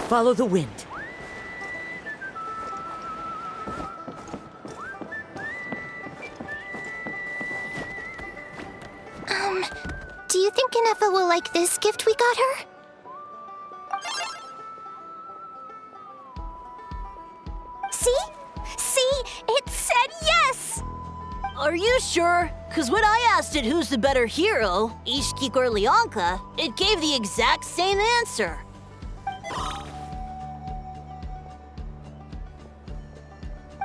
Follow the wind. Do you think Inefa will like this gift we got her? See? See? It said yes! Are you sure? Cause when I asked it who's the better hero, Ishkik or Leonka, it gave the exact same answer.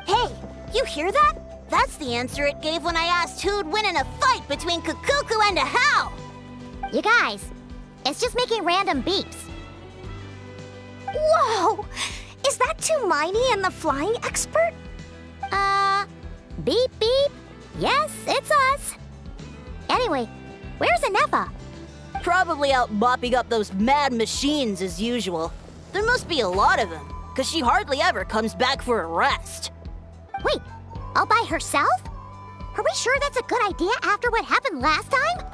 Hey, you hear that? That's the answer it gave when I asked who'd win in a fight between Kukuku and a How. You guys, it's just making random beeps. Whoa! Is that Tumaini and the flying expert? Beep beep. Yes, it's us. Anyway, where's Inefa? Probably out mopping up those mad machines as usual. There must be a lot of them, cause she hardly ever comes back for a rest. Wait, all by herself? Are we sure that's a good idea after what happened last time?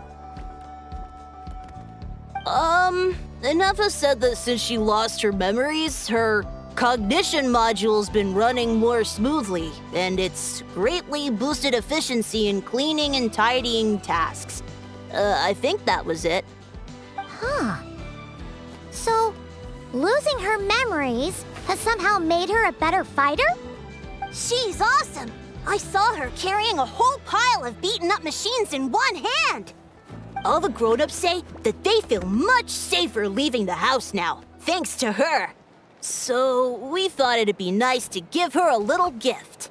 Inefa said that since she lost her memories, her cognition module's been running more smoothly, and it's greatly boosted efficiency in cleaning and tidying tasks. I think that was it. Huh. So, losing her memories has somehow made her a better fighter? She's awesome! I saw her carrying a whole pile of beaten-up machines in one hand! All the grown-ups say that they feel much safer leaving the house now, thanks to her. So we thought it'd be nice to give her a little gift.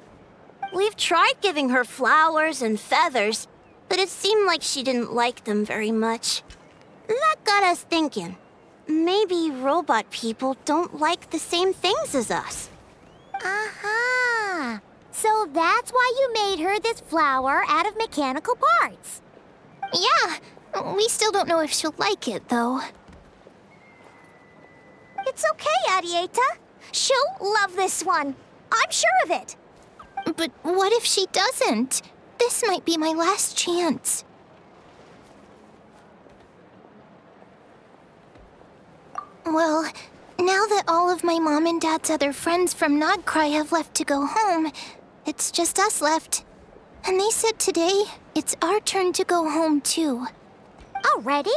We've tried giving her flowers and feathers, but it seemed like she didn't like them very much. That got us thinking. Maybe robot people don't like the same things as us. Aha! So that's why you made her this flower out of mechanical parts. Yeah, we still don't know if she'll like it, though. It's okay, Arieta. She'll love this one. I'm sure of it. But what if she doesn't? This might be my last chance. Well, now that all of my mom and dad's other friends from Nodcry have left to go home, it's just us left. And they said today, it's our turn to go home too. Already?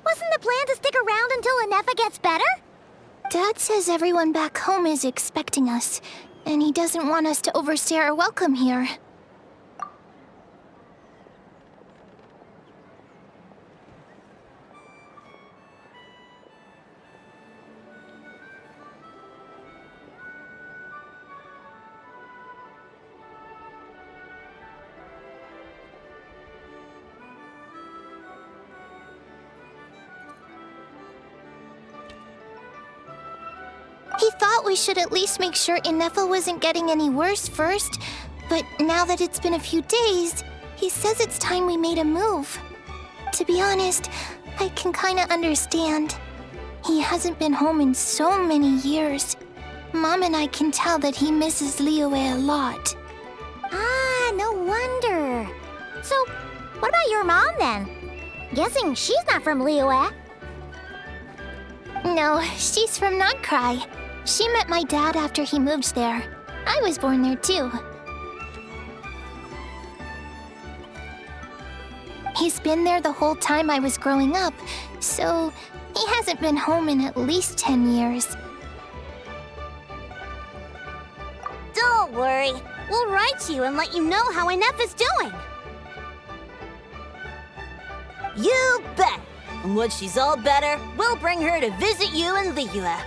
Wasn't the plan to stick around until Inefa gets better? Dad says everyone back home is expecting us, and he doesn't want us to overstay our welcome here. He thought we should at least make sure Inefa wasn't getting any worse first, but now that it's been a few days, he says it's time we made a move. To be honest, I can kinda understand. He hasn't been home in so many years. Mom and I can tell that he misses Liyue a lot. Ah, no wonder. So, what about your mom then? Guessing she's not from Liyue. No, she's from Nodcry. She met my dad after he moved there. I was born there too. He's been there the whole time I was growing up, so he hasn't been home in at least 10 years. Don't worry. We'll write to you and let you know how Inefa's doing. You bet! And once she's all better, we'll bring her to visit you in Liyue.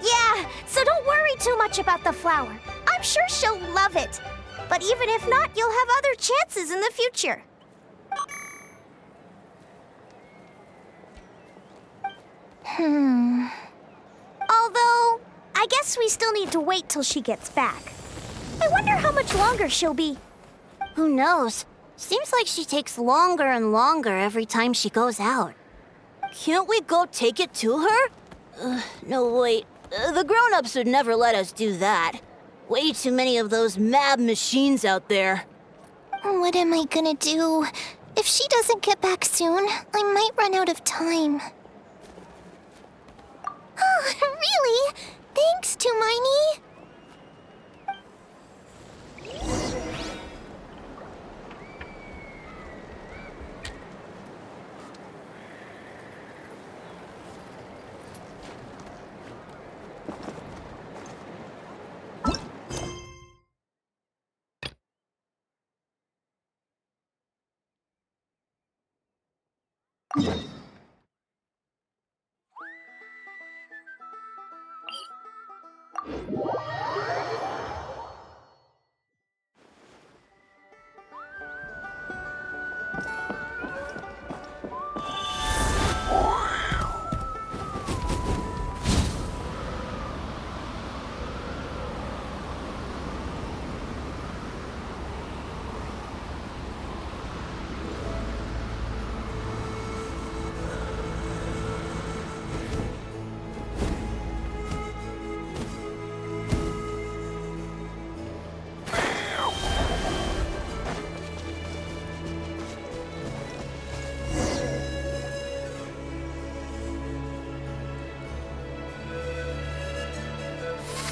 Yeah, so don't worry too much about the flower. I'm sure she'll love it. But even if not, you'll have other chances in the future. Although, I guess we still need to wait till she gets back. I wonder how much longer she'll be. Who knows? Seems like she takes longer and longer every time she goes out. Can't we go take it to her? No, wait. The grown-ups would never let us do that. Way too many of those mad machines out there. What am I gonna do? If she doesn't get back soon, I might run out of time. Oh, really? Thanks, Hermione.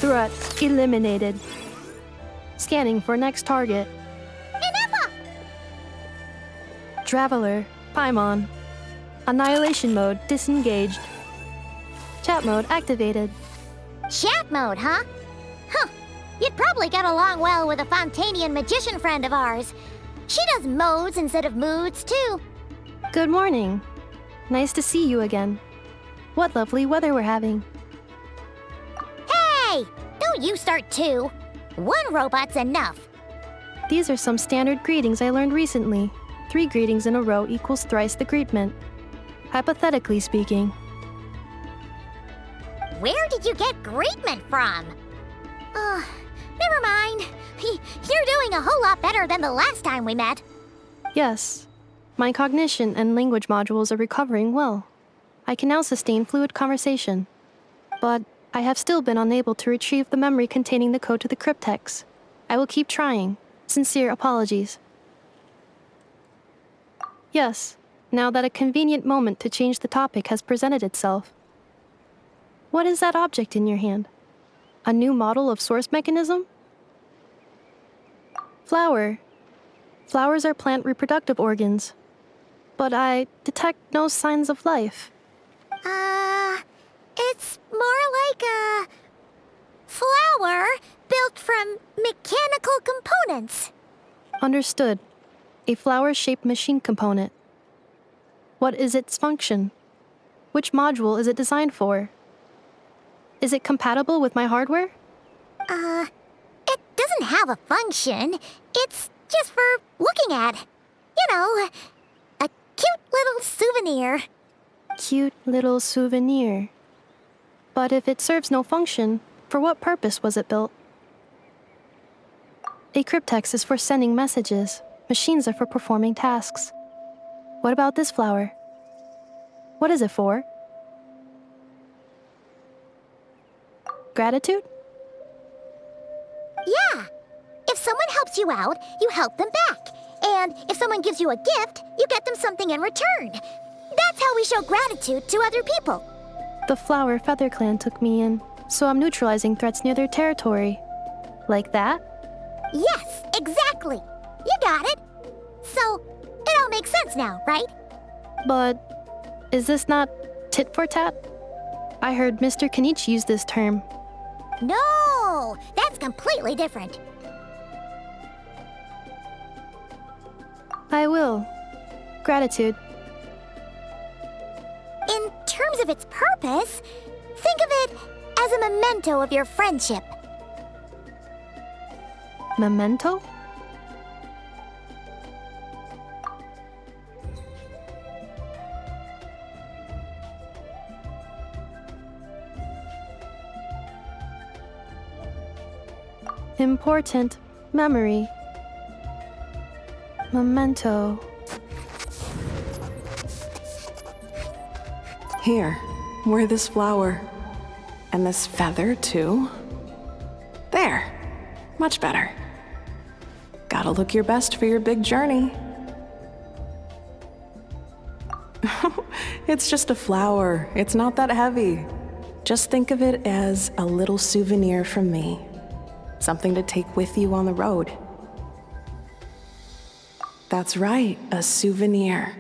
Threat eliminated. Scanning for next target. Inepa! Traveler, Paimon. Annihilation mode disengaged. Chat mode activated. Chat mode, huh? Huh. You'd probably get along well with a Fontanian magician friend of ours. She does modes instead of moods, too. Good morning. Nice to see you again. What lovely weather we're having. Hey! Don't you start too. One robot's enough. These are some standard greetings I learned recently. 3 greetings in a row equals thrice the greetment. Hypothetically speaking. Where did you get greetment from? Never mind. You're doing a whole lot better than the last time we met. Yes. My cognition and language modules are recovering well. I can now sustain fluid conversation. But I have still been unable to retrieve the memory containing the code to the cryptex. I will keep trying. Sincere apologies. Yes, now that a convenient moment to change the topic has presented itself. What is that object in your hand? A new model of source mechanism? Flower. Flowers are plant reproductive organs. But I detect no signs of life. It's more like a flower built from mechanical components. Understood. A flower-shaped machine component. What is its function? Which module is it designed for? Is it compatible with my hardware? It doesn't have a function. It's just for looking at. You know, a cute little souvenir. Cute little souvenir. But if it serves no function, for what purpose was it built? A cryptex is for sending messages. Machines are for performing tasks. What about this flower? What is it for? Gratitude? Yeah. If someone helps you out, you help them back. And if someone gives you a gift, you get them something in return. That's how we show gratitude to other people. The Flower Feather Clan took me in, so I'm neutralizing threats near their territory. Like that? Yes, exactly. You got it. So, it all makes sense now, right? But is this not tit for tat? I heard Mr. Kenichi use this term. No, that's completely different. I will. Gratitude. In terms of its purpose, think of it as a memento of your friendship. Memento? Important memory. Memento. Here, wear this flower. And this feather, too. There. Much better. Gotta look your best for your big journey. It's just a flower. It's not that heavy. Just think of it as a little souvenir from me. Something to take with you on the road. That's right, a souvenir.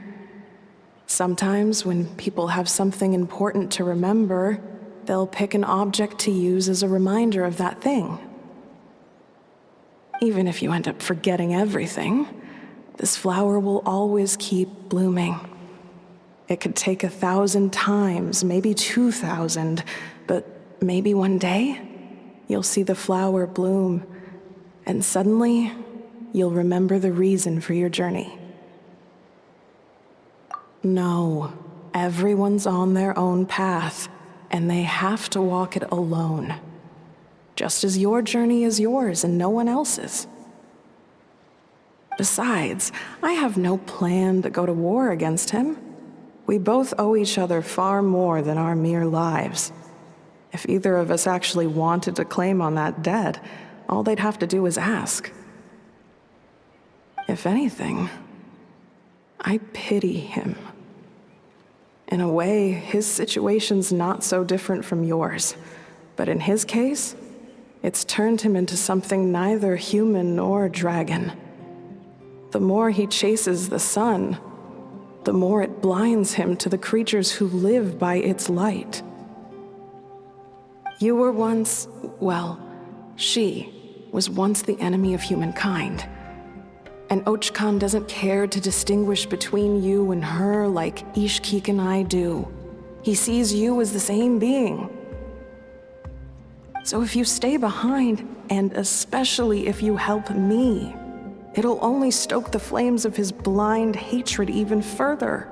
Sometimes when people have something important to remember, they'll pick an object to use as a reminder of that thing. Even if you end up forgetting everything, this flower will always keep blooming. It could take 1,000 times, maybe 2,000, but maybe one day, you'll see the flower bloom, and suddenly, you'll remember the reason for your journey. No, everyone's on their own path, and they have to walk it alone. Just as your journey is yours and no one else's. Besides, I have no plan to go to war against him. We both owe each other far more than our mere lives. If either of us actually wanted to claim on that debt, all they'd have to do is ask. If anything, I pity him. In a way, his situation's not so different from yours. But in his case, it's turned him into something neither human nor dragon. The more he chases the sun, the more it blinds him to the creatures who live by its light. You were once, well, she was once the enemy of humankind. And Ochkan doesn't care to distinguish between you and her like Ishkik and I do. He sees you as the same being. So if you stay behind, and especially if you help me, it'll only stoke the flames of his blind hatred even further.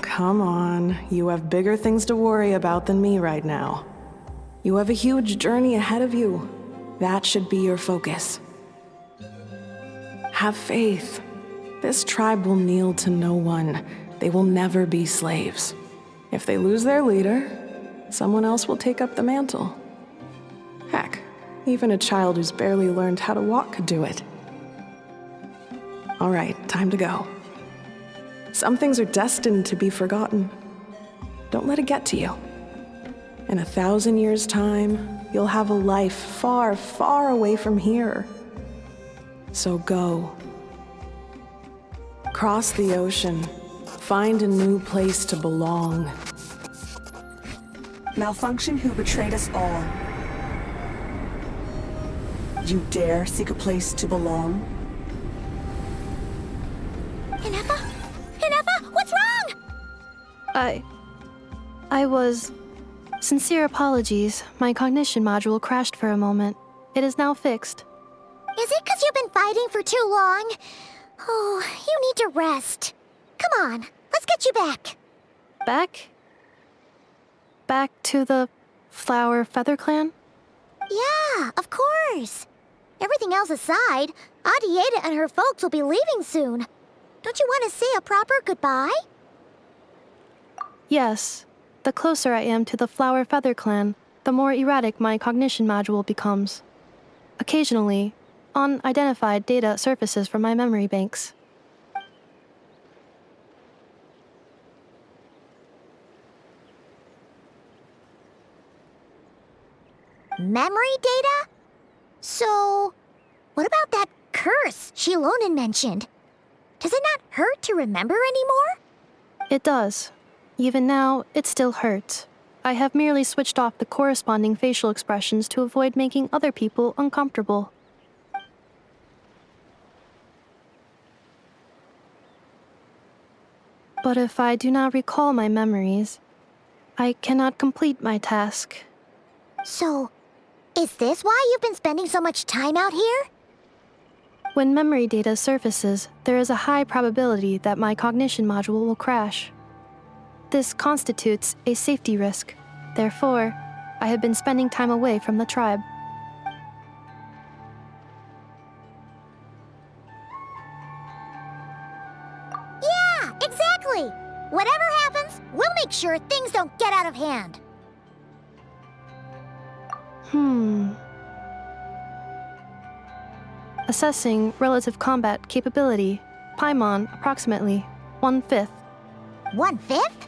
Come on, you have bigger things to worry about than me right now. You have a huge journey ahead of you. That should be your focus. Have faith. This tribe will kneel to no one. They will never be slaves. If they lose their leader, someone else will take up the mantle. Heck, even a child who's barely learned how to walk could do it. All right, time to go. Some things are destined to be forgotten. Don't let it get to you. In 1,000 years' time, you'll have a life far, far away from here. So go. Cross the ocean. Find a new place to belong. Malfunction who betrayed us all. You dare seek a place to belong? Inefa? Inefa, what's wrong? I was... Sincere apologies. My cognition module crashed for a moment. It is now fixed. Is it because you've been fighting for too long? Oh, you need to rest. Come on, let's get you back. Back? Back to the Flower Feather Clan? Yeah, of course. Everything else aside, Adieta and her folks will be leaving soon. Don't you want to say a proper goodbye? Yes. The closer I am to the Flower Feather Clan, the more erratic my cognition module becomes. Occasionally, unidentified data surfaces from my memory banks. Memory data? So, what about that curse Shilonen mentioned? Does it not hurt to remember anymore? It does. Even now, it still hurts. I have merely switched off the corresponding facial expressions to avoid making other people uncomfortable. But if I do not recall my memories, I cannot complete my task. So, is this why you've been spending so much time out here? When memory data surfaces, there is a high probability that my cognition module will crash. This constitutes a safety risk. Therefore, I have been spending time away from the tribe. Yeah, exactly! Whatever happens, we'll make sure it's that things don't get out of hand. Assessing relative combat capability. Paimon, approximately 1/5. 1/5?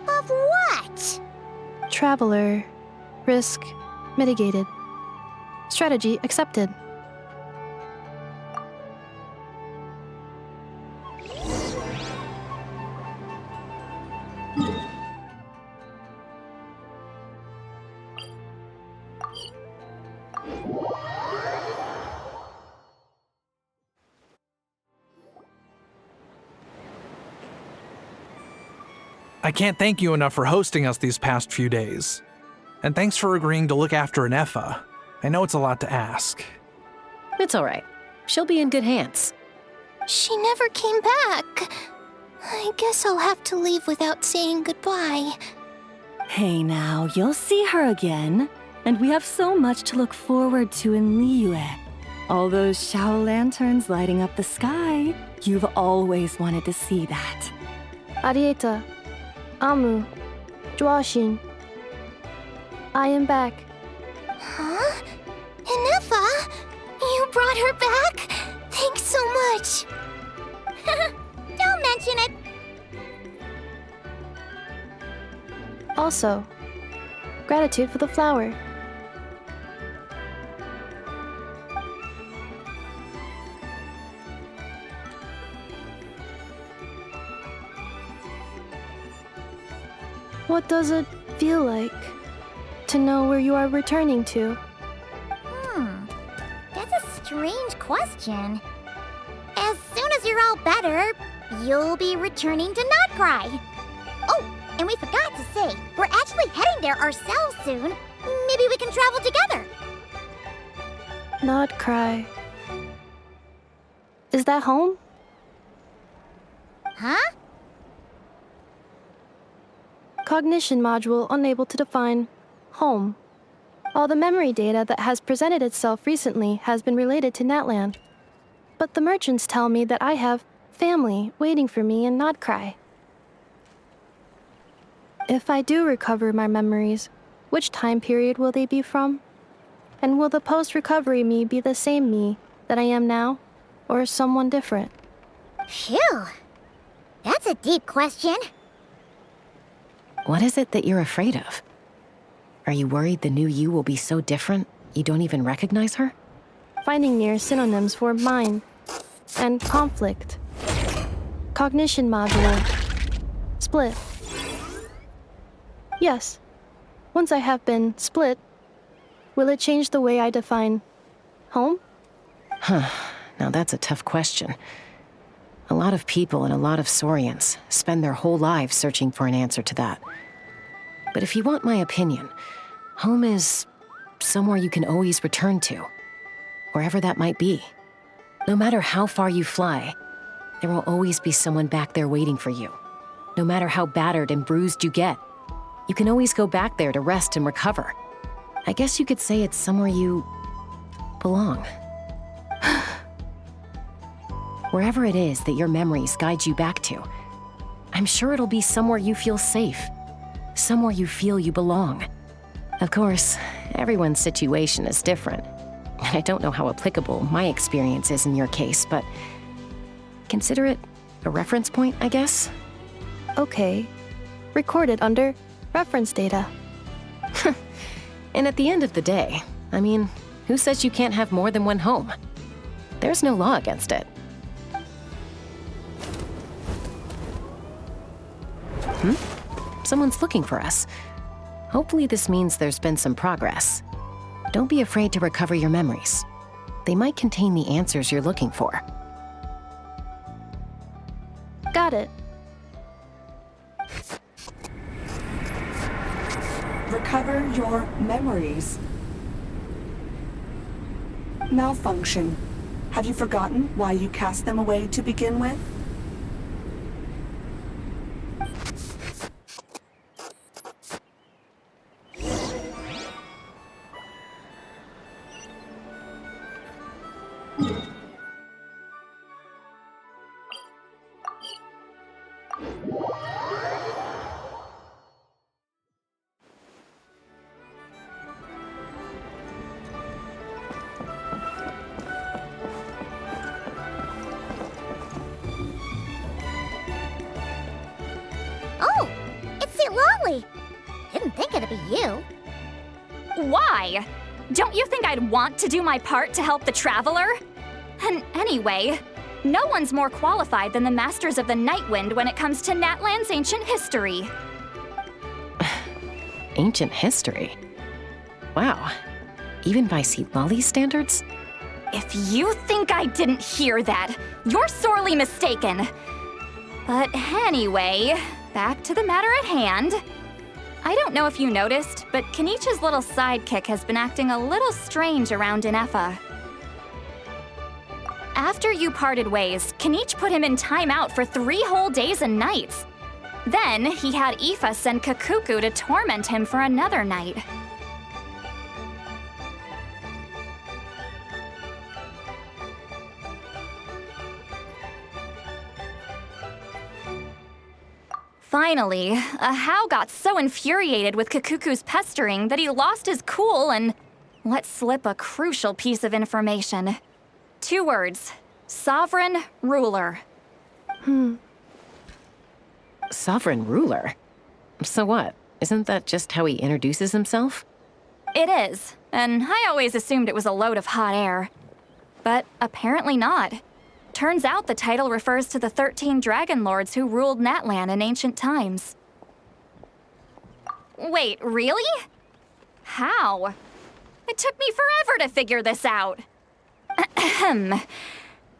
Of what? Traveler. Risk mitigated. Strategy accepted. I can't thank you enough for hosting us these past few days. And thanks for agreeing to look after Anefa. I know it's a lot to ask. It's all right. She'll be in good hands. She never came back. I guess I'll have to leave without saying goodbye. Hey now, you'll see her again. And we have so much to look forward to in Liyue. All those Shao lanterns lighting up the sky. You've always wanted to see that. Arieta. Amu. Joashin. I am back. Huh? Inefa? You brought her back? Thanks so much. Don't mention it. Also, gratitude for the flower. What does it feel like to know where you are returning to? That's a strange question. As soon as you're all better, you'll be returning to Notcry. Oh, and we forgot to say, we're actually heading there ourselves soon. Maybe we can travel together. Not cry. Is that home? Huh? Cognition module unable to define home. All the memory data that has presented itself recently has been related to Natland. But the merchants tell me that I have family waiting for me in Notcry. If I do recover my memories, which time period will they be from? And will the post-recovery me be the same me that I am now, or someone different? Phew. That's a deep question. What is it that you're afraid of? Are you worried the new you will be so different you don't even recognize her? Finding near synonyms for mind and conflict. Cognition module. Split. Yes. Once I have been split, will it change the way I define home? Now that's a tough question. A lot of people and a lot of Saurians spend their whole lives searching for an answer to that. But if you want my opinion, home is somewhere you can always return to, wherever that might be. No matter how far you fly, there will always be someone back there waiting for you. No matter how battered and bruised you get, you can always go back there to rest and recover. I guess you could say it's somewhere you belong. Wherever it is that your memories guide you back to, I'm sure it'll be somewhere you feel safe, somewhere you feel you belong. Of course, everyone's situation is different. I don't know how applicable my experience is in your case, but consider it a reference point, I guess? Okay. Recorded under reference data. And at the end of the day, I mean, who says you can't have more than one home? There's no law against it. Someone's looking for us. Hopefully this means there's been some progress. Don't be afraid to recover your memories. They might contain the answers you're looking for. Got it. Recover your memories. Malfunction. Have you forgotten why you cast them away to begin with? Really? Didn't think it'd be you. Why? Don't you think I'd want to do my part to help the Traveler? And anyway, no one's more qualified than the Masters of the Nightwind when it comes to Natlan's ancient history. Ancient history? Wow. Even by Seatlolly's standards? If you think I didn't hear that, you're sorely mistaken. But anyway, back to the matter at hand. I don't know if you noticed, but Kenichi's little sidekick has been acting a little strange around Inefa. After you parted ways, Kenichi put him in timeout for 3 whole days and nights. Then he had Aoife send Kakuku to torment him for another night. Finally, Ahau got so infuriated with Kakuku's pestering that he lost his cool and let slip a crucial piece of information. 2 words: sovereign ruler. Sovereign ruler? So what? Isn't that just how he introduces himself? It is, and I always assumed it was a load of hot air. But apparently not. Turns out the title refers to the 13 dragon lords who ruled Natlan in ancient times. Wait, really? How? It took me forever to figure this out.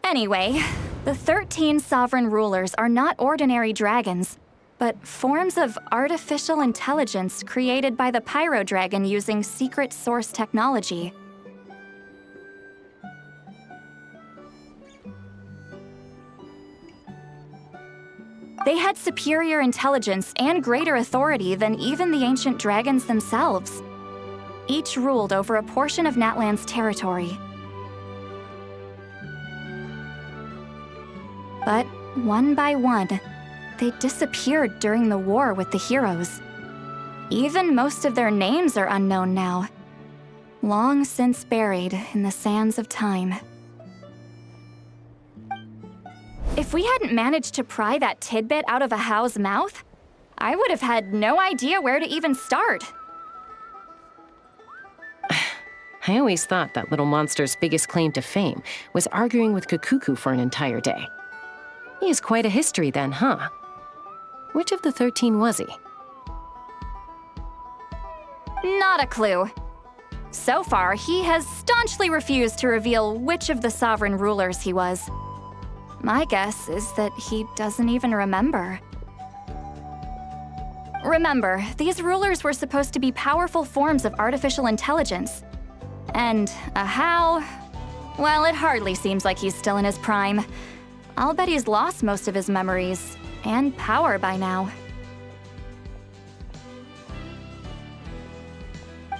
Anyway, the 13 sovereign rulers are not ordinary dragons, but forms of artificial intelligence created by the Pyro Dragon using secret source technology. They had superior intelligence and greater authority than even the ancient dragons themselves. Each ruled over a portion of Natlan's territory. But one by one, they disappeared during the war with the heroes. Even most of their names are unknown now, long since buried in the sands of time. If we hadn't managed to pry that tidbit out of Ahau's mouth, I would have had no idea where to even start. I always thought that little monster's biggest claim to fame was arguing with Kakuku for an entire day. He has quite a history then, huh? Which of the 13 was he? Not a clue. So far, he has staunchly refused to reveal which of the sovereign rulers he was. My guess is that he doesn't even remember. Remember, these rulers were supposed to be powerful forms of artificial intelligence. And Ahau, well, it hardly seems like he's still in his prime. I'll bet he's lost most of his memories and power by now.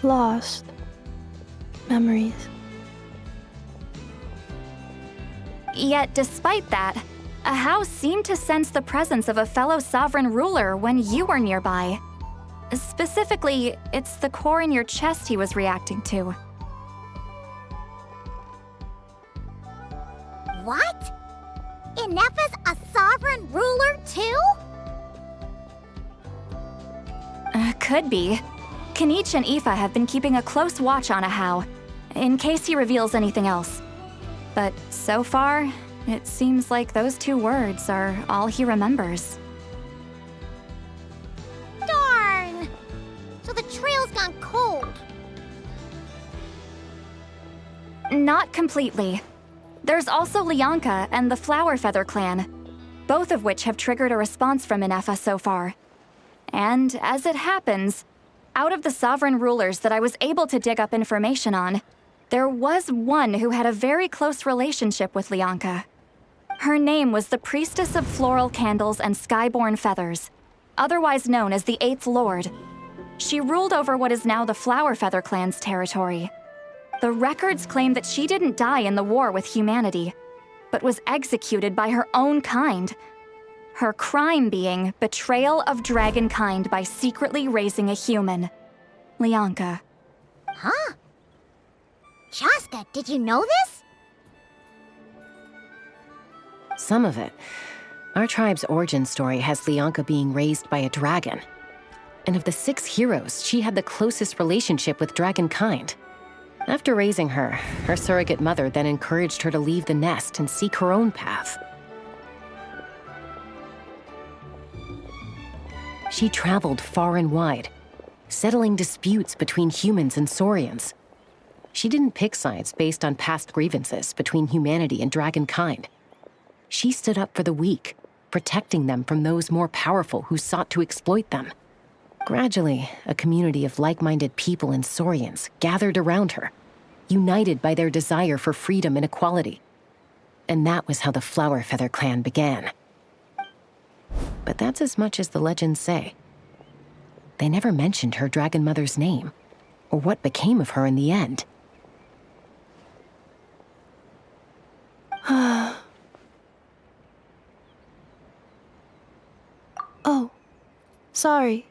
Lost. Memories. Yet, despite that, Ahau seemed to sense the presence of a fellow sovereign ruler when you were nearby. Specifically, it's the core in your chest he was reacting to. What? Inefa's a sovereign ruler too? Could be. Kenichi and Aoife have been keeping a close watch on Ahau, in case he reveals anything else. But so far, it seems like those 2 words are all he remembers. Darn! So the trail's gone cold. Not completely. There's also Lianka and the Flower Feather clan, both of which have triggered a response from Inefa so far. And as it happens, out of the sovereign rulers that I was able to dig up information on, there was one who had a very close relationship with Lianka. Her name was the Priestess of Floral Candles and Skyborn Feathers, otherwise known as the 8th Lord. She ruled over what is now the Flower Feather clan's territory. The records claim that she didn't die in the war with humanity, but was executed by her own kind. Her crime being betrayal of dragonkind by secretly raising a human. Lianka. Huh? Shasta, did you know this? Some of it. Our tribe's origin story has Lianka being raised by a dragon. And of the 6 heroes, she had the closest relationship with dragonkind. After raising her, her surrogate mother then encouraged her to leave the nest and seek her own path. She traveled far and wide, settling disputes between humans and Saurians. She didn't pick sides based on past grievances between humanity and dragonkind. She stood up for the weak, protecting them from those more powerful who sought to exploit them. Gradually, a community of like-minded people and Saurians gathered around her, united by their desire for freedom and equality. And that was how the Flower Feather clan began. But that's as much as the legends say. They never mentioned her dragon mother's name, or what became of her in the end. Oh, sorry.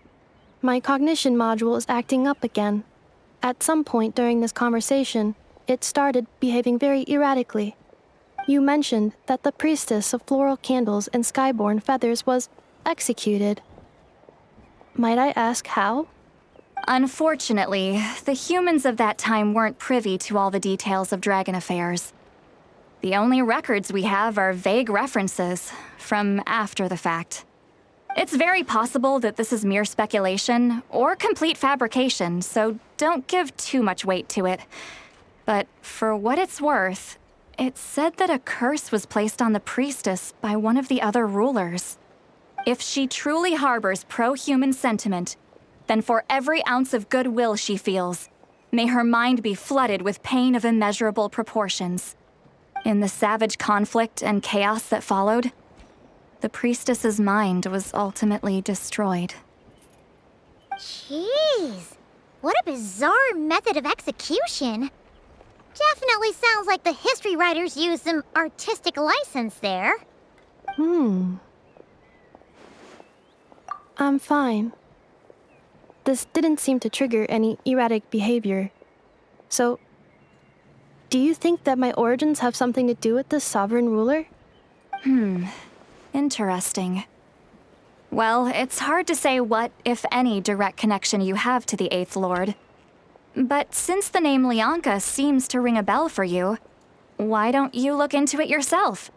My cognition module is acting up again. At some point during this conversation, it started behaving very erratically. You mentioned that the priestess of floral candles and skyborn feathers was executed. Might I ask how? Unfortunately, the humans of that time weren't privy to all the details of dragon affairs. The only records we have are vague references from after the fact. It's very possible that this is mere speculation or complete fabrication, so don't give too much weight to it. But for what it's worth, it's said that a curse was placed on the priestess by one of the other rulers. If she truly harbors pro-human sentiment, then for every ounce of goodwill she feels, may her mind be flooded with pain of immeasurable proportions. In the savage conflict and chaos that followed, the priestess's mind was ultimately destroyed. Jeez, what a bizarre method of execution. Definitely sounds like the history writers used some artistic license there. I'm fine. This didn't seem to trigger any erratic behavior. So, do you think that my origins have something to do with this sovereign ruler? Interesting. Well, it's hard to say what, if any, direct connection you have to the Eighth Lord. But since the name Lianka seems to ring a bell for you, why don't you look into it yourself?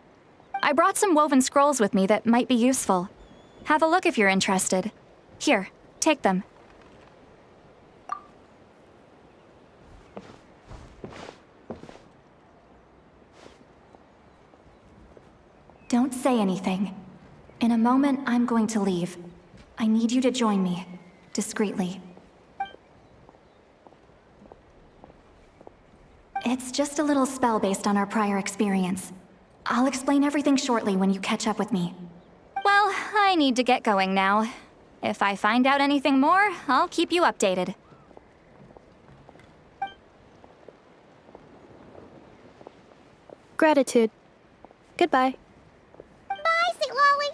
I brought some woven scrolls with me that might be useful. Have a look if you're interested. Here, take them. Don't say anything. In a moment, I'm going to leave. I need you to join me, discreetly. It's just a little spell based on our prior experience. I'll explain everything shortly when you catch up with me. Well, I need to get going now. If I find out anything more, I'll keep you updated. Gratitude. Goodbye. Bye, Sweet Lolly.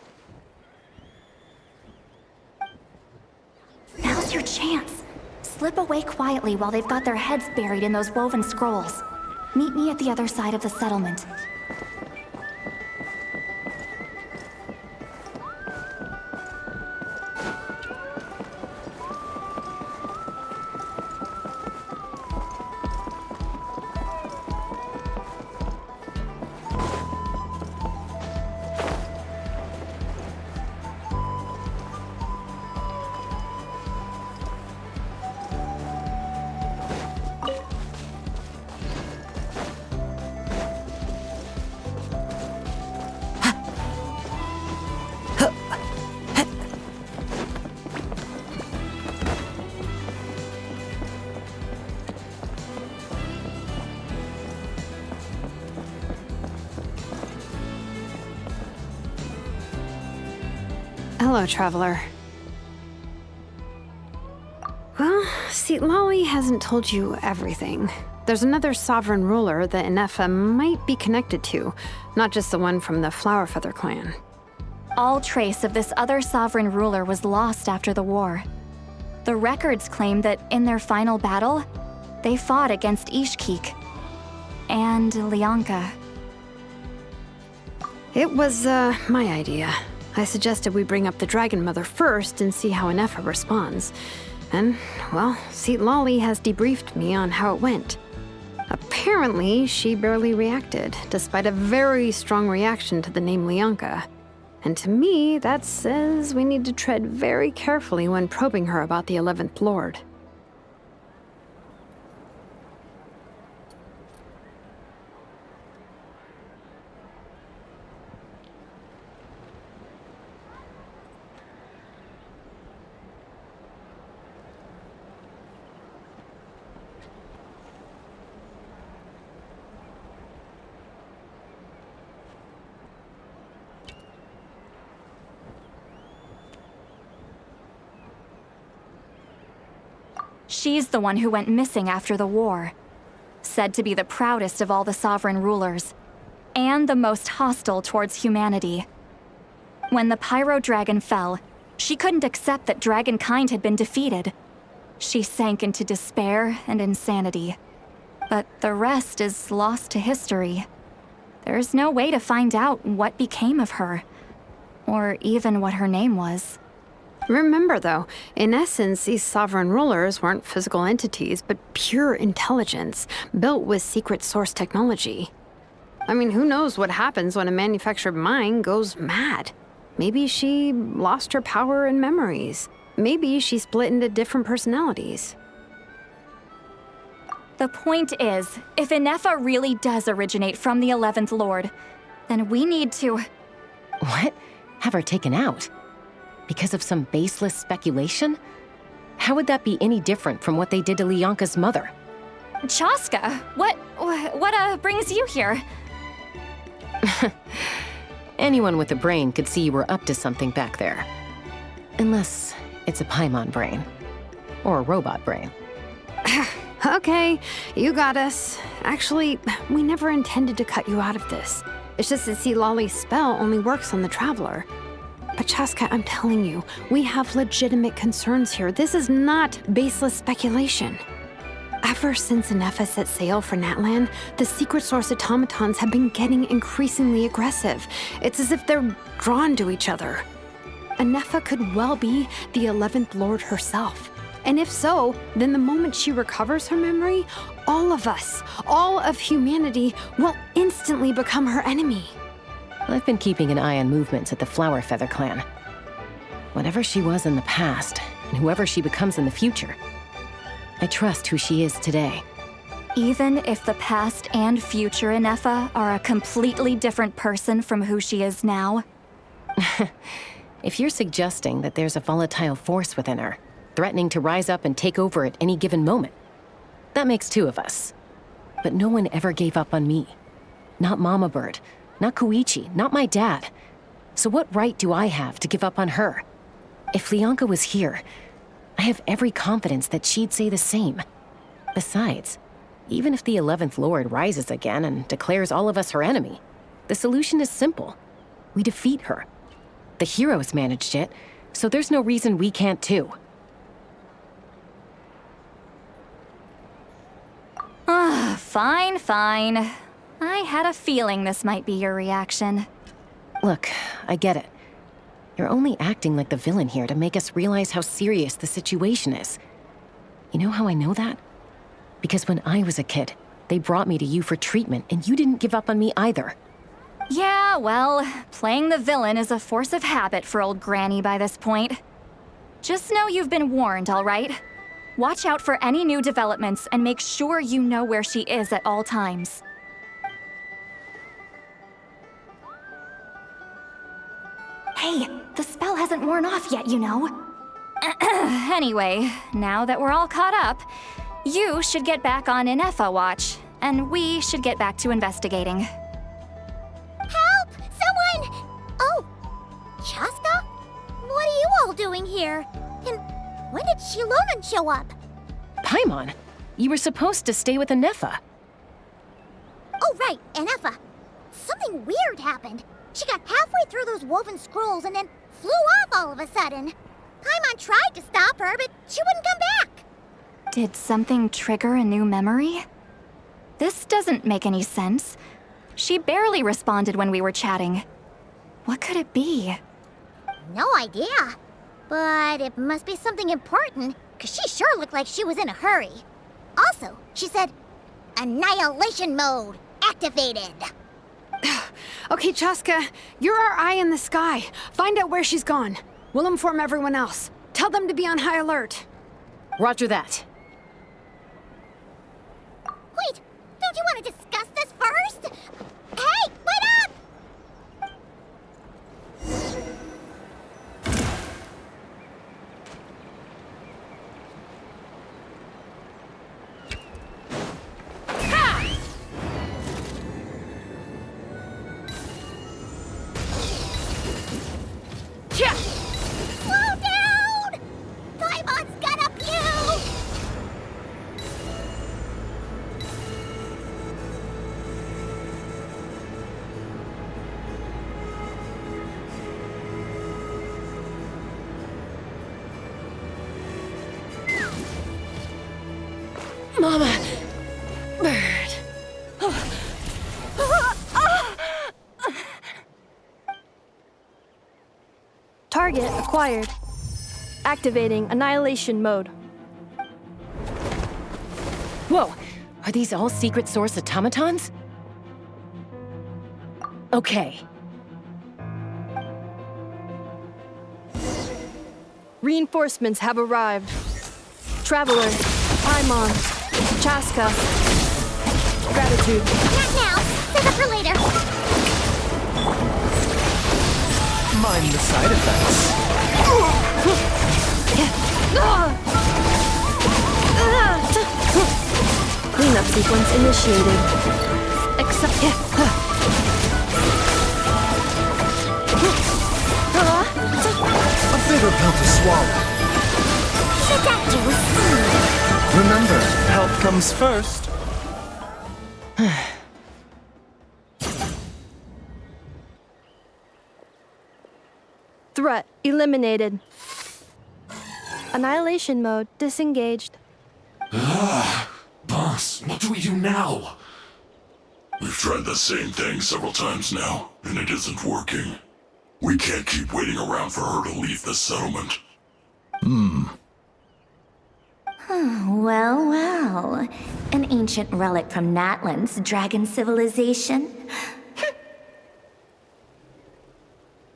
Now's your chance. Slip away quietly while they've got their heads buried in those woven scrolls. Meet me at the other side of the settlement. Hello, traveler. Well, Lolly hasn't told you everything. There's another sovereign ruler that Inefa might be connected to, not just the one from the Flower Feather clan. All trace of this other sovereign ruler was lost after the war. The records claim that in their final battle, they fought against Ishkik and Lianka. It was, my idea. I suggested we bring up the Dragon Mother first and see how Inefa responds. And, well, Seat Lolly has debriefed me on how it went. Apparently, she barely reacted, despite a very strong reaction to the name Lianka. And to me, that says we need to tread very carefully when probing her about the 11th Lord. She's the one who went missing after the war. Said to be the proudest of all the sovereign rulers, and the most hostile towards humanity. When the Pyro Dragon fell, she couldn't accept that dragonkind had been defeated. She sank into despair and insanity. But the rest is lost to history. There's no way to find out what became of her, or even what her name was. Remember, though, in essence, these sovereign rulers weren't physical entities, but pure intelligence, built with secret source technology. I mean, who knows what happens when a manufactured mind goes mad? Maybe she lost her power and memories. Maybe she split into different personalities. The point is, if Inefa really does originate from the 11th Lord, then we need to... What? Have her taken out? Because of some baseless speculation? How would that be any different from what they did to Lianka's mother? Chaska, what brings you here? Anyone with a brain could see you were up to something back there. Unless it's a Paimon brain. Or a robot brain. Okay, you got us. Actually, we never intended to cut you out of this. It's just that Seat Lolly's spell only works on the Traveler. But Chaska, I'm telling you, we have legitimate concerns here. This is not baseless speculation. Ever since Inefa set sail for Natlan, the secret source automatons have been getting increasingly aggressive. It's as if they're drawn to each other. Inefa could well be the 11th Lord herself. And if so, then the moment she recovers her memory, all of us, all of humanity, will instantly become her enemy. I've been keeping an eye on movements at the Flower Feather clan. Whatever she was in the past, and whoever she becomes in the future, I trust who she is today. Even if the past and future Inefa are a completely different person from who she is now? If you're suggesting that there's a volatile force within her, threatening to rise up and take over at any given moment, that makes two of us. But no one ever gave up on me. Not Mama Bird. Not Koichi, not my dad. So what right do I have to give up on her? If Lianka was here, I have every confidence that she'd say the same. Besides, even if the 11th Lord rises again and declares all of us her enemy, the solution is simple. We defeat her. The heroes managed it, so there's no reason we can't too. Fine, fine. I had a feeling this might be your reaction. Look, I get it. You're only acting like the villain here to make us realize how serious the situation is. You know how I know that? Because when I was a kid, they brought me to you for treatment, and you didn't give up on me either. Yeah, well, playing the villain is a force of habit for old Granny by this point. Just know you've been warned, all right? Watch out for any new developments and make sure you know where she is at all times. Hey, the spell hasn't worn off yet, you know. Anyway, now that we're all caught up, you should get back on Inefa watch, and we should get back to investigating. Help! Someone! Oh, Chaska? What are you all doing here? And when did Shilonan show up? Paimon, you were supposed to stay with Inefa. Oh, right, Inefa. Something weird happened. She got halfway through those woven scrolls and then flew off all of a sudden. Paimon tried to stop her, but she wouldn't come back. Did something trigger a new memory? This doesn't make any sense. She barely responded when we were chatting. What could it be? No idea. But it must be something important, because she sure looked like she was in a hurry. Also, she said, Annihilation mode activated. Okay, Chaska, you're our eye in the sky. Find out where she's gone. We'll inform everyone else. Tell them to be on high alert. Roger that. Wait, don't you want to discuss this first? Hey, wait up! Slow down! Paimon's got up you! Mama! Bird. Target acquired. Activating annihilation mode. Whoa! Are these all secret source automatons? Okay. Reinforcements have arrived. Traveler, Paimon, Chaska. Gratitude. Not now. Save it for later. Mind the side effects. Cleanup sequence initiated. Except... A bitter pill to swallow. The doctor was seen. Remember, health comes first. Threat eliminated. Annihilation mode disengaged. Boss, what do we do now? We've tried the same thing several times now, and it isn't working. We can't keep waiting around for her to leave the settlement. Well, well. An ancient relic from Natlan's dragon civilization.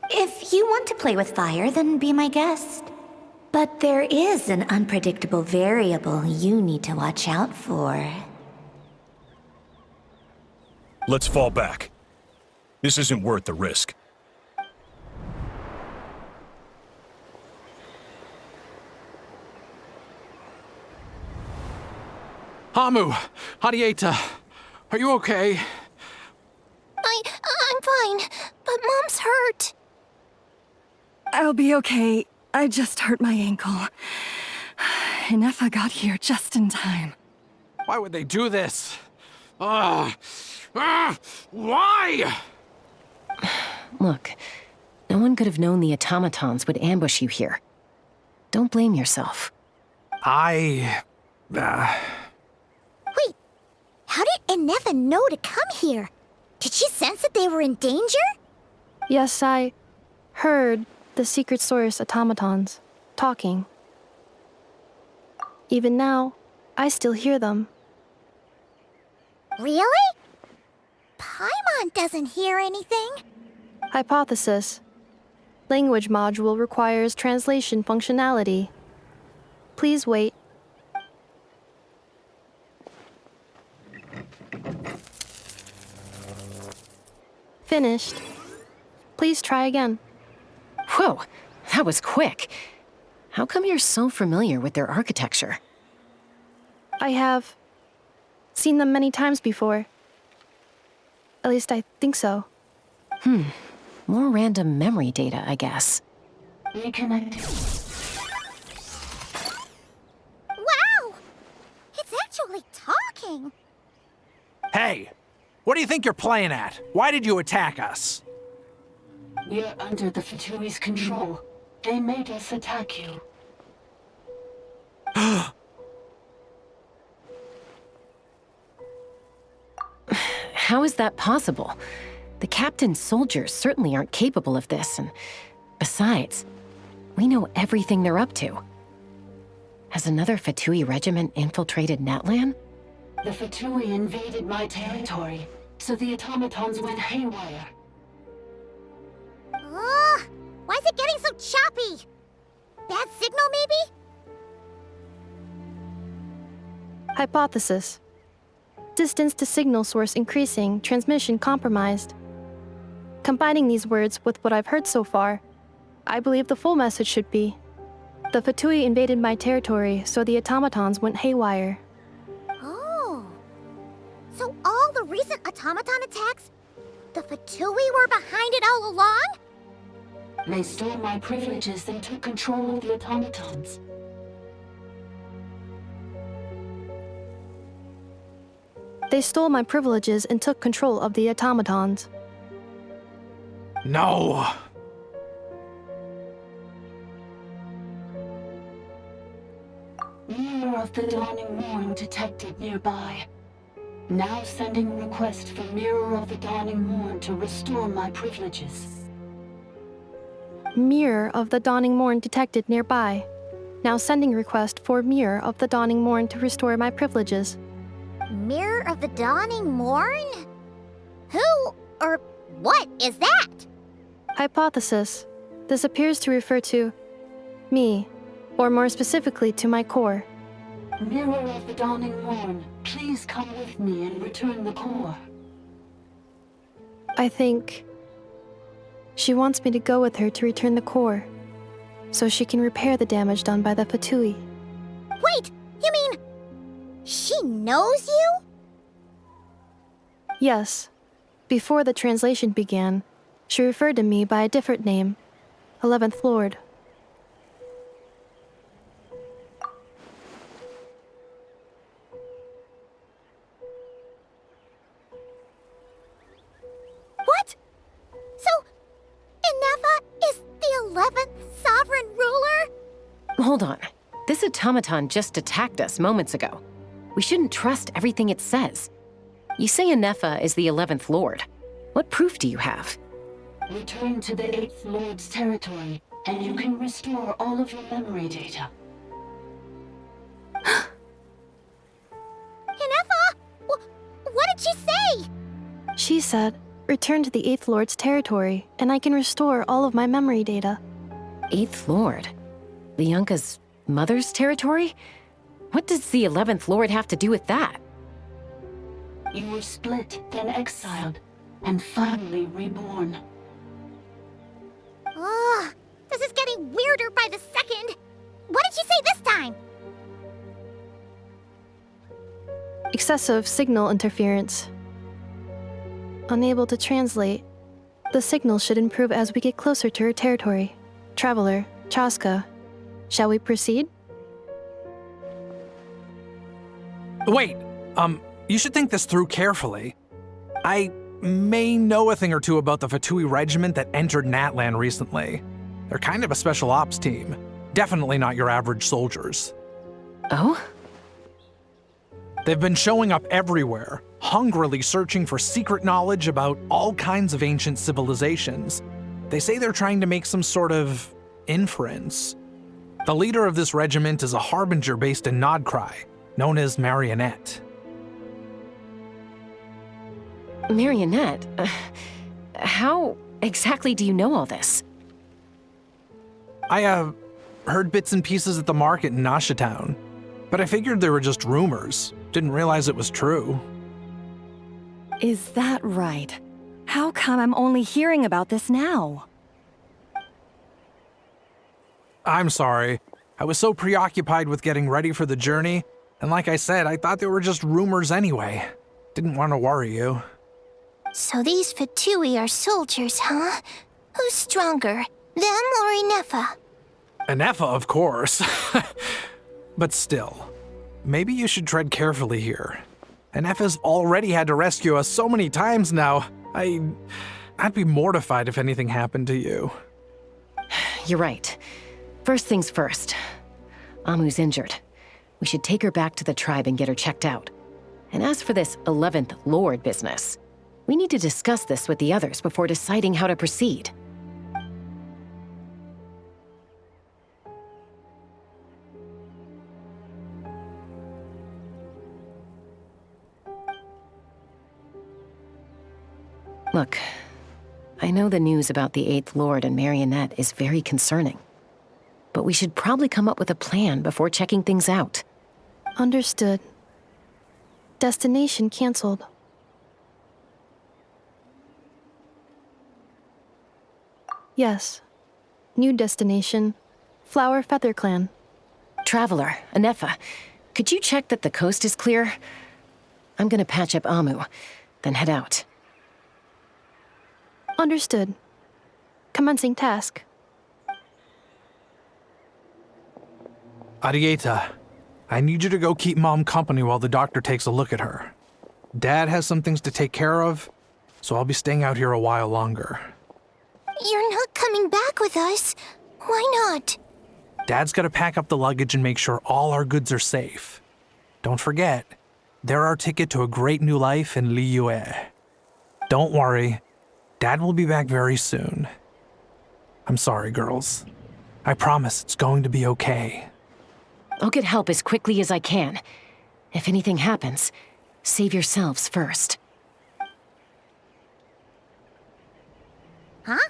If you want to play with fire, then be my guest. But there is an unpredictable variable you need to watch out for. Let's fall back. This isn't worth the risk. Hamu! Hadieta! Are you okay? I'm fine, but Mom's hurt. I'll be okay. I just hurt my ankle. Inefa got here just in time. Why would they do this? Why? Look, no one could have known the automatons would ambush you here. Don't blame yourself. Wait, how did Inefa know to come here? Did she sense that they were in danger? Yes, I heard the secret source automatons talking. Even now, I still hear them. Really? Paimon doesn't hear anything. Hypothesis. Language module requires translation functionality. Please wait. Finished. Please try again. Whoa, that was quick. How come you're so familiar with their architecture? I have seen them many times before. At least I think so. More random memory data, I guess. Reconnecting. Wow! It's actually talking. Hey! What do you think you're playing at? Why did you attack us? We're under the Fatui's control. They made us attack you. How is that possible? The captain's soldiers certainly aren't capable of this, Besides, we know everything they're up to. Has another Fatui regiment infiltrated Natlan? The Fatui invaded my territory, so the automatons went haywire. Ugh! Why is it getting so choppy? Bad signal, maybe? Hypothesis. Distance to signal source increasing, transmission compromised. Combining these words with what I've heard so far, I believe the full message should be, the Fatui invaded my territory, so the automatons went haywire. Oh. So all the recent automaton attacks, the Fatui were behind it all along? They stole my privileges and took control of the automatons. They stole my privileges and took control of the automatons. No! Mirror of the Dawning Morn detected nearby. Now sending request for Mirror of the Dawning Morn to restore my privileges. Mirror of the Dawning Morn detected nearby. Now sending request for Mirror of the Dawning Morn to restore my privileges. Mirror of the Dawning Morn? Who or what is that? Hypothesis. This appears to refer to me, or more specifically to my core. Mirror of the Dawning Morn, please come with me and return the core. I think she wants me to go with her to return the core, so she can repair the damage done by the Fatui. Wait, you mean she knows you? Yes. Before the translation began, she referred to me by a different name, 11th Lord. What? So, Inefa is the 11th sovereign ruler? Hold on. This automaton just attacked us moments ago. We shouldn't trust everything it says. You say Inefa is the 11th Lord. What proof do you have? Return to the 8th Lord's territory, and you can restore all of your memory data. Inefa? What did she say? She said, return to the 8th Lord's territory, and I can restore all of my memory data. 8th Lord? Lianka's mother's territory? What does the 11th Lord have to do with that? You were split, then exiled, and finally reborn. Ugh, this is getting weirder by the second. What did she say this time? Excessive signal interference. Unable to translate. The signal should improve as we get closer to her territory. Traveler, Chaska, shall we proceed? Wait, you should think this through carefully. I may know a thing or two about the Fatui regiment that entered Natlan recently. They're kind of a special ops team. Definitely not your average soldiers. Oh? They've been showing up everywhere, hungrily searching for secret knowledge about all kinds of ancient civilizations. They say they're trying to make some sort of inference. The leader of this regiment is a harbinger based in Nodcry, known as Marionette. Marionette? How exactly do you know all this? I, heard bits and pieces at the market in Nasha Town, but I figured they were just rumors. Didn't realize it was true. Is that right? How come I'm only hearing about this now? I'm sorry. I was so preoccupied with getting ready for the journey, and like I said, I thought they were just rumors anyway. Didn't want to worry you. So these Fatui are soldiers, huh? Who's stronger, them or Inefa? Inefa, of course. But still, maybe you should tread carefully here. Inefa's already had to rescue us so many times now. I'd be mortified if anything happened to you. You're right. First things first. Amu's injured. We should take her back to the tribe and get her checked out. And as for this 11th Lord business, we need to discuss this with the others before deciding how to proceed. Look, I know the news about the Eighth Lord and Marionette is very concerning, but we should probably come up with a plan before checking things out. Understood. Destination canceled. Yes. New destination, Flower Feather Clan. Traveler, Anefa, could you check that the coast is clear? I'm gonna patch up Amu, then head out. Understood. Commencing task. Arieta, I need you to go keep Mom company while the doctor takes a look at her. Dad has some things to take care of, so I'll be staying out here a while longer. You're not coming back with us. Why not? Dad's gotta pack up the luggage and make sure all our goods are safe. Don't forget, they're our ticket to a great new life in Liyue. Don't worry, Dad will be back very soon. I'm sorry, girls. I promise it's going to be okay. I'll get help as quickly as I can. If anything happens, save yourselves first. Huh?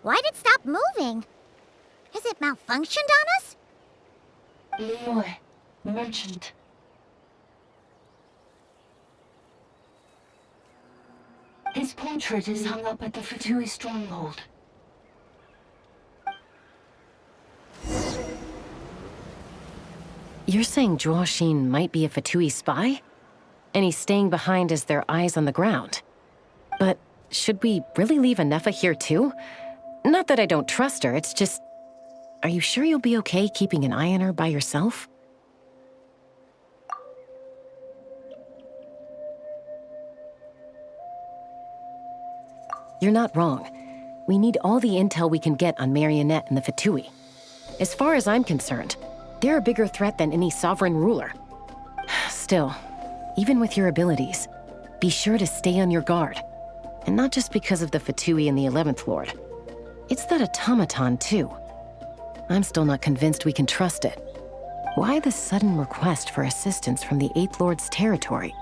Why'd it stop moving? Has it malfunctioned on us? Liyue, merchant. His portrait is hung up at the Fatui stronghold. You're saying Zhuoxin might be a Fatui spy? And he's staying behind as their eyes on the ground. But should we really leave Anefa here too? Not that I don't trust her, it's just... Are you sure you'll be okay keeping an eye on her by yourself? You're not wrong. We need all the intel we can get on Marionette and the Fatui. As far as I'm concerned, they're a bigger threat than any sovereign ruler. Still, even with your abilities, be sure to stay on your guard. And not just because of the Fatui and the 11th Lord. It's that automaton, too. I'm still not convinced we can trust it. Why the sudden request for assistance from the 8th Lord's territory?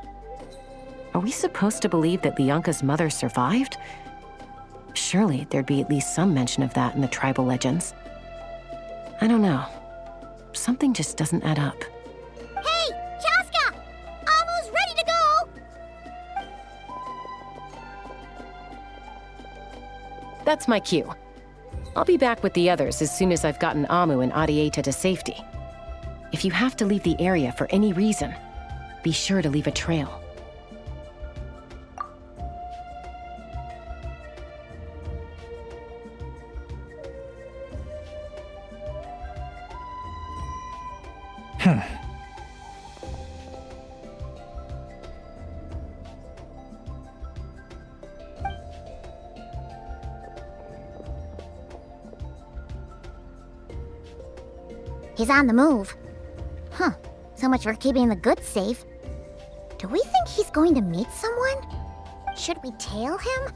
Are we supposed to believe that Lianka's mother survived? Surely there'd be at least some mention of that in the tribal legends. I don't know. Something just doesn't add up. Hey, Chaska! Amu's ready to go! That's my cue. I'll be back with the others as soon as I've gotten Amu and Arieta to safety. If you have to leave the area for any reason, be sure to leave a trail. He's on the move. Huh. So much for keeping the goods safe. Do we think he's going to meet someone? Should we tail him?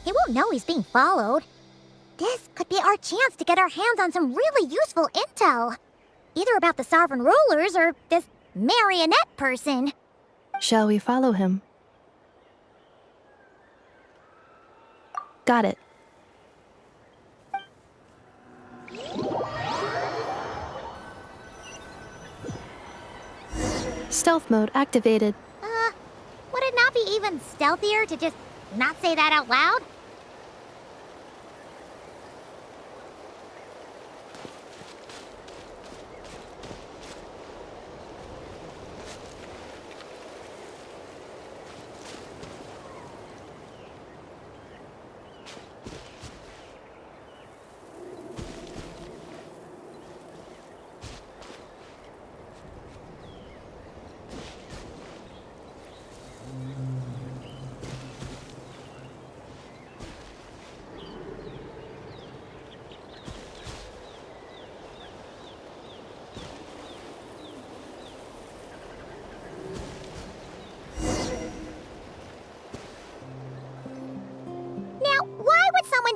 He won't know he's being followed. This could be our chance to get our hands on some really useful intel. Either about the sovereign rulers or this marionette person. Shall we follow him? Got it. Stealth mode activated. Would it not be even stealthier to just not say that out loud?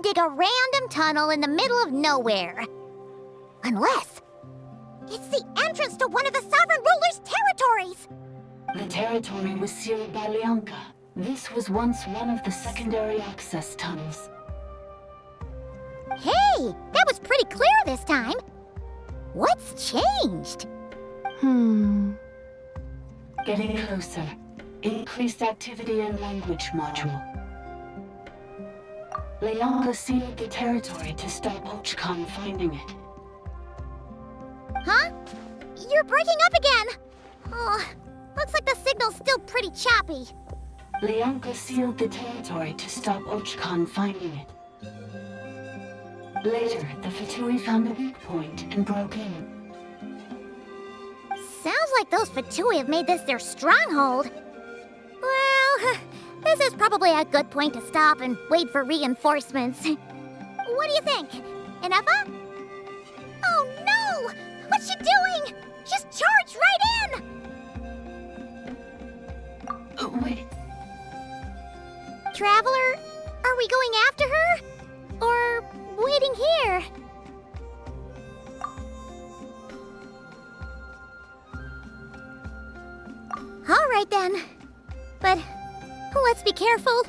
Dig a random tunnel in the middle of nowhere. Unless it's the entrance to one of the sovereign ruler's territories. The territory was sealed by Lianka. This was once one of the secondary access tunnels. Hey, that was pretty clear this time. What's changed? Getting closer. Increased activity in language module. Leonka sealed the territory to stop Ochkon finding it. Huh? You're breaking up again! Oh, looks like the signal's still pretty choppy. Leonka sealed the territory to stop Ochkon finding it. Later, the Fatui found the weak point and broke in. Sounds like those Fatui have made this their stronghold. Well, this is probably a good point to stop and wait for reinforcements. What do you think? Inefa? Oh no! What's she doing? She's charged right in! Oh, wait. Traveler, are we going after her? Or waiting here? All right then. But let's be careful.